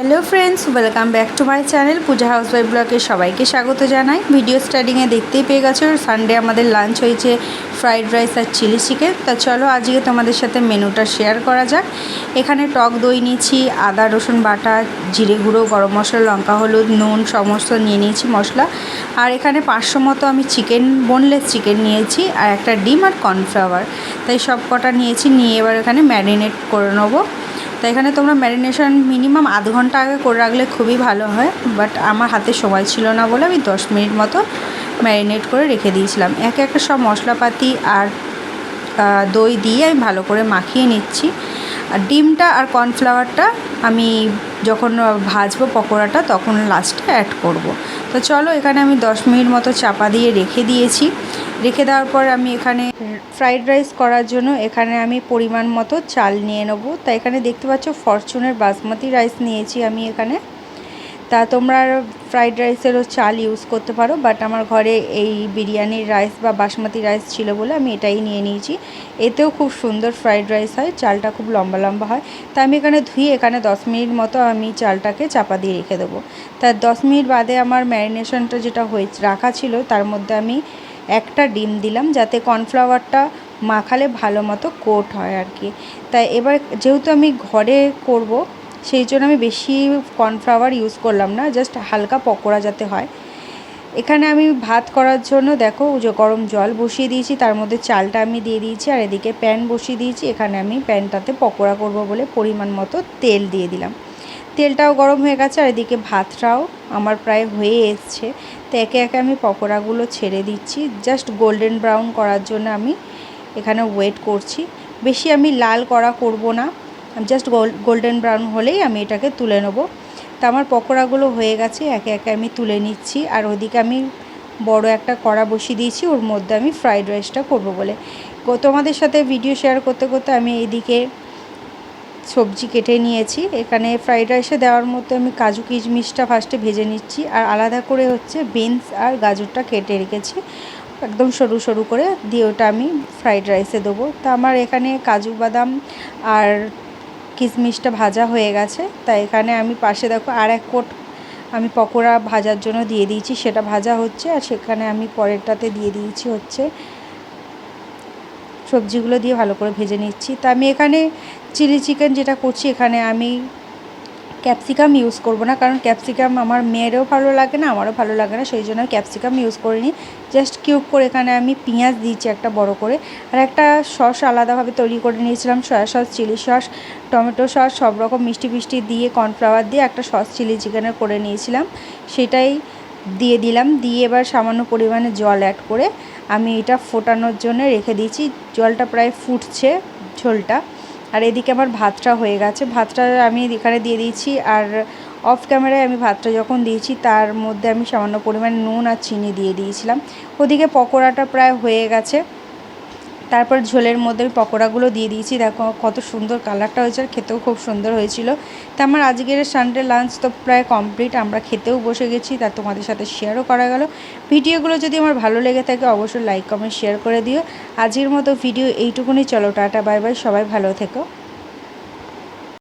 Hello friends, welcome back to my channel Puja housewife ব্লগে সবাইকে স্বাগত জানাই। ভিডিও স্টার্টিংয়ে দেখতেই পেয়ে গেছো সানডে আমাদের লাঞ্চ হয়েছে ফ্রাইড রাইস আর চিলি চিকেন। তা চলো আজকে তোমাদের সাথে মেনুটা শেয়ার করা যাক। এখানে টক দই নিয়েছি, আদা রসুন বাটা, জিরে গুঁড়ো, গরম মশলা, লঙ্কা হলুদ, নুন সমস্ত নিয়ে নিয়েছি মশলা। আর এখানে 500 মতো আমি চিকেন, বোনলেস চিকেন নিয়েছি, আর একটা ডিম আর কর্নফ্লাওয়ার। তাই সব কটা নিয়েছি, নিয়ে এবার এখানে ম্যারিনেট করে নেবো। তো এখানে তোমরা ম্যারিনেশন মিনিমাম আধ ঘন্টা আগে করে রাখলে খুবই ভালো হয়, বাট আমার হাতে সময় ছিল না বলে আমি 10 মিনিট মতো ম্যারিনেট করে রেখে দিয়েছিলাম। একে একে সব মশলাপাতি আর দই দিয়ে আমি ভালো করে মাখিয়ে নিচ্ছি। আর ডিমটা আর কর্নফ্লাওয়ারটা আমি যখন ভাজবো পকোড়াটা তখন লাস্টে অ্যাড করব। তো চলো এখানে আমি 10 মিনিট মতো চাপা দিয়ে রেখে দিয়েছি। রেখে দেওয়ার পর আমি এখানে ফ্রাইড রাইস করার জন্য এখানে আমি পরিমাণ মতো চাল নিয়ে নেবো। তা এখানে দেখতে পাচ্ছ ফরচুনের বাসমতি রাইস নিয়েছি আমি এখানে। তা তোমরা ফ্রাইড রাইসেরও চাল ইউজ করতে পারো, বাট আমার ঘরে এই বিরিয়ানির রাইস বা বাসমতি রাইস ছিল বলে আমি এটাই নিয়ে নিয়েছি। এতেও খুব সুন্দর ফ্রাইড রাইস হয়, চালটা খুব লম্বা লম্বা হয়। তা আমি এখানে ধুয়ে এখানে 10 মিনিট মতো আমি চালটাকে চাপা দিয়ে রেখে দেবো। তা 10 মিনিট বাদে আমার ম্যারিনেশনটা যেটা রাখা ছিল তার মধ্যে আমি একটা ডিম দিলাম, যাতে কর্নফ্লাওয়ারটা মাখালে ভালো মতো কোট হয় আর কি। তাই এবার যেহেতু আমি ঘরে করব সেই জন্য আমি বেশি কর্নফ্লাওয়ার ইউজ করলাম না, জাস্ট হালকা পকোড়া যাতে হয়। এখানে আমি ভাত করার জন্য দেখো যে গরম জল বসিয়ে দিয়েছি, তার মধ্যে চালটা আমি দিয়ে দিয়েছি, আর এদিকে প্যান বসিয়ে দিয়েছি। এখানে আমি প্যানটাতে পকোড়া করব বলে পরিমাণ মতো তেল দিয়ে দিলাম। তেলটাও গরম হয়ে গেছে, আর এদিকে ভাতটাও আমার প্রায় হয়ে এসছে। তো একে একে আমি পকোড়াগুলো ছেড়ে দিচ্ছি, জাস্ট গোল্ডেন ব্রাউন করার জন্য আমি এখানে ওয়েট করছি। বেশি আমি লাল করা করব না, জাস্ট গোল্ডেন ব্রাউন হলেই আমি এটাকে তুলে নেব। তা আমার পকোড়াগুলো হয়ে গেছে, একে একে আমি তুলে নিচ্ছি। আর ওদিকে আমি বড় একটা কড়া বসিয়ে দিয়েছি, ওর মধ্যে আমি ফ্রাইড রাইসটা করব বলে। তোমাদের সাথে ভিডিও শেয়ার করতে করতে আমি এইদিকে সবজি কেটে নিয়েছি। এখানে ফ্রাইড রাইসে দেওয়ার মধ্যে আমি কাজু কিশমিশটা ফার্স্টে ভেজে নিচ্ছি, আর আলাদা করে হচ্ছে বিনস আর গাজরটা কেটে রেখেছি একদম সরু সরু করে, দিয়ে ওটা আমি ফ্রাইড রাইসে দেবো। তা আমার এখানে কাজু বাদাম আর কিশমিশটা ভাজা হয়ে গেছে। তাই এখানে আমি পাশে দেখো আর এক কোট আমি পকোড়া ভাজার জন্য দিয়ে দিয়েছি, সেটা ভাজা হচ্ছে। আর সেখানে আমি পরেরটাতে দিয়ে দিয়েছি হচ্ছে সবজিগুলো দিয়ে ভালো করে ভেজে নিচ্ছি। তা আমি এখানে চিলি চিকেন যেটা করছি এখানে আমি ক্যাপসিকাম ইউজ করব না, কারণ ক্যাপসিকাম আমার মেয়েরও ভালো লাগে না, আমারও ভালো লাগে না, সেই জন্য ক্যাপসিকাম ইউজ করিনি। জাস্ট কিউব করে এখানে আমি পেঁয়াজ দিয়েছি একটা বড় করে, আর একটা সস আলাদাভাবে তৈরি করে নিয়েছিলাম, soya sauce, chilli sauce, tomato sauce, সব রকম মিষ্টি মিষ্টি দিয়ে কর্নফ্লাওয়ার দিয়ে একটা সস চিলি চিকেনের করে নিয়েছিলাম, সেটাই দিয়ে দিলাম। দিয়ে এবার সামান্য পরিমাণে জল অ্যাড করে আমি এটা ফোটানোর জন্য রেখে দিয়েছি। জলটা প্রায় ফুটছে ঝোলটা। আর এদিকে আমার ভাতটা হয়ে গেছে, ভাতটা আমি এখানে দিয়ে দিয়েছি। আর অফ ক্যামেরায় আমি ভাতটা যখন দিয়েছি তার মধ্যে আমি সামান্য পরিমাণে নুন আর চিনি দিয়ে দিয়েছিলাম। ওদিকে পকোড়াটা প্রায় হয়ে গেছে, তারপর ঝোলের মধ্যে আমি পকোড়াগুলো দিয়ে দিয়েছি। দেখো কত সুন্দর কালারটা হয়েছে, আর খেতেও খুব সুন্দর হয়েছিল। তা আমার আজকের সানডে লাঞ্চ তো প্রায় কমপ্লিট, আমরা খেতেও বসে গেছি। তা তোমাদের সাথে শেয়ারও করা গেল। ভিডিওগুলো যদি আমার ভালো লেগে থাকে অবশ্যই লাইক কমেন্ট শেয়ার করে দিও। আজকের মতো ভিডিও এইটুকুনি, চলো টাটা বাই বাই, সবাই ভালো থেকো।